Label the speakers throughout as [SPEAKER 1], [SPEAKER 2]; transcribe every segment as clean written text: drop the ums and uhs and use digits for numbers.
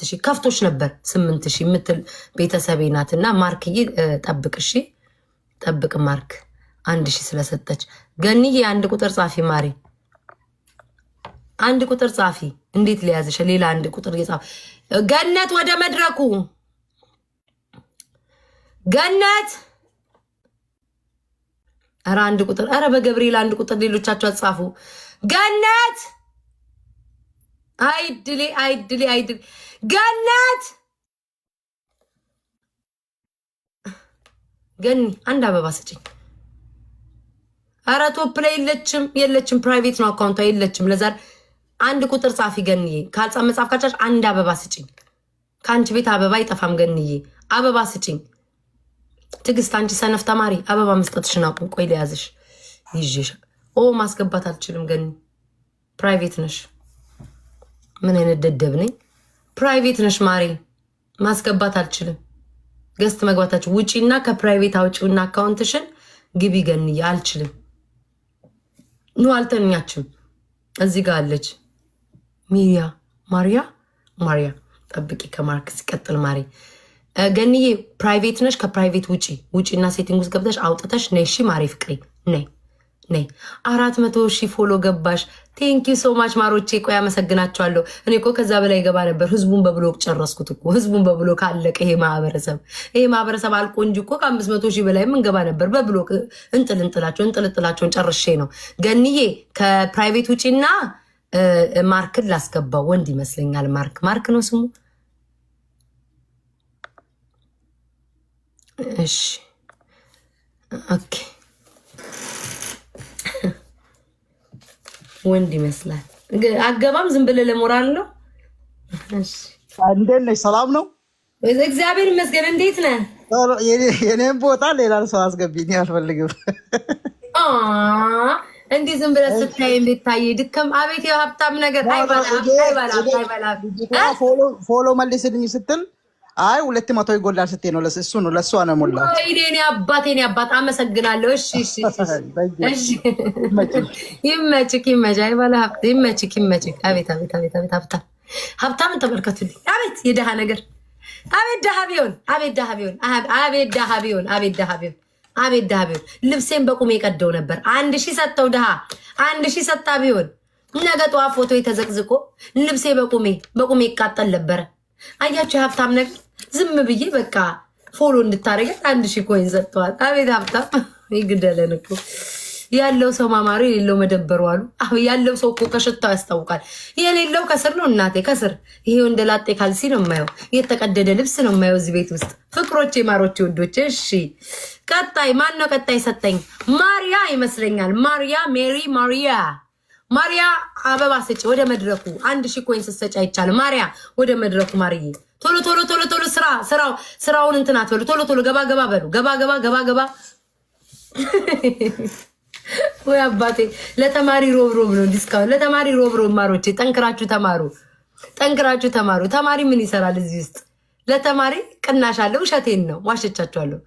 [SPEAKER 1] ሺህ ከፍቶች ነበር 8000 የምትል ቤተሰቤ ናትና ማርክዬ ጠብቅ እሺ ጠብቅ ማርክ 1000 ስለሰጠች ገኒዬ አንድ ቁጥር ጻፊ ማሪ አንድ ቁጥር ጻፊ እንዴት ሊያዝሽ ሌላ አንድ ቁጥር ይጻፍ ገነት ወደ መድረኩ ገነት ኧረ አንድ ቁጥር ኧረ በገብርኤል አንድ ቁጥር ሌሎቻችሁ አጻፉ ገነት አይድሌ ገነት ገኒ አንድ አበባ ስጪኝ ኧረ ቶፕ ላይ የለችም ፕራይቬት ነው አካውንቷ የለችም ለዛ አንድ ቁጥር ጻፊ ገኒዬ ካልጻ መጻፍ ካቻሽ አንድ አበባ ስጪኝ ካንቺ ቤት አበባ አይጠፋም ገኒዬ አበባ ስጪኝ ትግስት አንቺ ሰነፍ ተማሪ አበባ መስጠትሽን አቁም ቆይ ለያዝሽ ይዤሽ ማስገባት አልችልም ገኒ ፕራይቬት ነሽ ምን አይነት ደደብ ነኝ ፕራይቬት ነሽ ማሪ ማስገባት አልችልም ገስት መግባታችሁ ውጪና ከፕራይቬት አውጪውና አካውንትሽን ግቢ ገኒዬ አልችልም ኑ አልተኛችም እዚህ ጋር አለች ማሪያ ጠብቂ ከማርክ ሲቀጥል ማሪ ገኒዬ ፕራይቬት ነሽ ከፕራይቬት ውጪና ሴቲንግ ውስጥ ገብተሽ አውጥተሽ ነይ እሺ ማሪ ፍቅሪ ነይ 400,000 ፎሎ ገባሽ ቴንክ ዩ ሶ ማች ማሮቼ ቆይ አመሰግናቸዋለሁ እኔ እኮ ከዛ በላይ ገባ ነበር ህዝቡን በብሎክ ጨረስኩት እኮ ህዝቡን በብሎክ አለቀ ይሄ ማህበረሰብ አልቆ እንጂ እኮ ከ500,000 በላይ ምን ገባ ነበር በብሎክ እንጥልጥላቸውን ጨርሼ ነው ገኒዬ ከፕራይቬት ውጪና ማርክን ላስገባው ወንድ ይመስለኛል ማርክ ነው ስሙ እሺ ኦኬ ወንድ ይመስላል አገባም ዝም ብለ ለሞራል ነው እሺ
[SPEAKER 2] እንዴት ነሽ ሰላም ነው
[SPEAKER 1] እግዚአብሔር ይመስገን እንዴት ነህ
[SPEAKER 2] የኔም ቦታ ሌላ ሰው አስገቢኝ አልፈልግም
[SPEAKER 1] እንዴ ዝም ብለ ስታይ እንዴት ታየ ድከም አቤት የሀብታም ነገር አይባላ
[SPEAKER 2] ፎሎ መልስልኝ ስትል አይ 200 ይጎላል ስትይ ነው ለሱ ነው ለሷ ነው ሞላ
[SPEAKER 1] እኔ አባት አመሰግናለሁ እሺ ይመችክ አይባላ ይመችክ አቤት ሀብታም ተመልከቱልኝ አቤት የደሃ ነገር አቤት ደሃ ቢሆን ልብሴን በቁሜ ቀደው ነበር 1000 ሰጠው ደሃ 1000 ሰጣ ቢሆን ነገ ጠዋት ፎቶ የተዘቅዝቆ ልብሴ በቁሜ ይቃጠል ነበር አያችሁ ሀብታም ነገር ዝም ብዬ በቃ ፎሎ እንድታረጋት 1000 ኮይን ሰጥቷል አቤት ሀብታም ይግደለን እኮ ያለው ሰው ማማሩ የሌለው መደበሩ አሉ ያለው ሰው እኮ ከሽታው ያስታውቃል የሌለው ከስር ነው እናቴ ከስር ይሄው እንደላጤ ካልሲ ነው የማየው የተቀደደ ልብስ ነው የማየው እዚህ ቤት ውስጥ ፍቅሮቼ ማሮቼ ወዶቼ እሺ ቀጣይ ማን ነው ቀጣይ ሰጠኝ ማሪያ ይመስለኛል ማሪያ አበባ ስጪ ወደ መድረኩ 1000 ኮይን ስትሰጪ አይቻልም ማሪያ ወደ መድረኩ ማሪዬ ቶሎ ስራውን እንትናት ቶሎ ገባ በሉ ገባ ወይ አባቴ ለተማሪ ሮብ ነው ዲስካውንት ለተማሪ ሮብ ማሮቼ ጠንክራችሁ ተማሩ ተማሪ ምን ይሰራል እዚህ ውስጥ ለተማሪ ቅናሽ አለ ውሸቴን ነው ዋሸቻችኋለሁ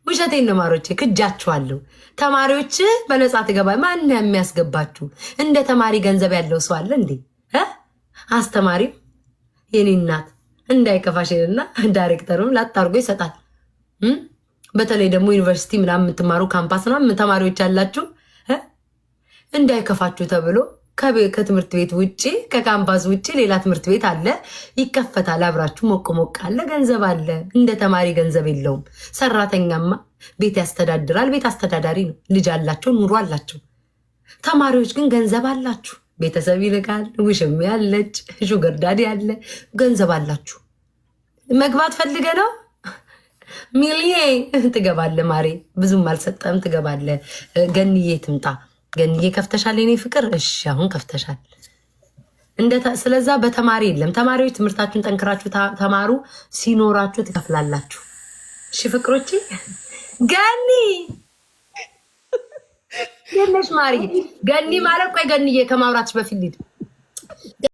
[SPEAKER 1] ውሸቴን ነው ማሮቼ ክጃችኋለሁ ተማሪዎች በነፃ ትገባ ማን የሚያስገባችሁ እንደ ተማሪ ገንዘብ ያለው ሰው አለ እንዴ አስተማሪ የኔ እናት እንዳይከፋሽና ዳይሬክተሩን ላጣርጎ ይሰጣል በተለይ ደግሞ ዩኒቨርሲቲ ምናምን የምትማሩ ካምፓስ ምናምን ተማሪዎች ያላችሁ እንዳይከፋችሁ ተብሎ ከትምህርት ቤት ውጪ ከካምፓስ ውጪ ሌላ ትምህርት ቤት አለ ይከፈታል አብራችሁ ሞቅ አለ ገንዘብ አለ እንደ ተማሪ ገንዘብ የለውም ሰራተኛማ ቤት ያስተዳድራል ቤት አስተዳዳሪ ነው ልጅ አላቸው ኑሮ አላቸው ተማሪዎች ግን ገንዘብ አላችሁ ቤተሰብ ይልካል ውሽም ያለች ሹገር ዳዲ ያለ ገንዘብ አላችሁ መግባት ፈልገ ነው ሚሊዮን ትገባለ ማሪ ብዙም አልሰጠም ትገባለ ገኒዬ ትምጣ ገኒዬ ከፍተሻል የኔ ፍቅር እሺ አሁን ከፍተሻል ስለዛ በተማሪ የለም ተማሪዎች ትምህርታችሁን ጠንክራችሁ ተማሩ ሲኖራችሁ ትከፍላላችሁ እሺ ፍቅሮቼ ገኒ የነሽ ማሪ ገኒ ማለት ቆይ ገኒዬ ከማውራትሽ በፊት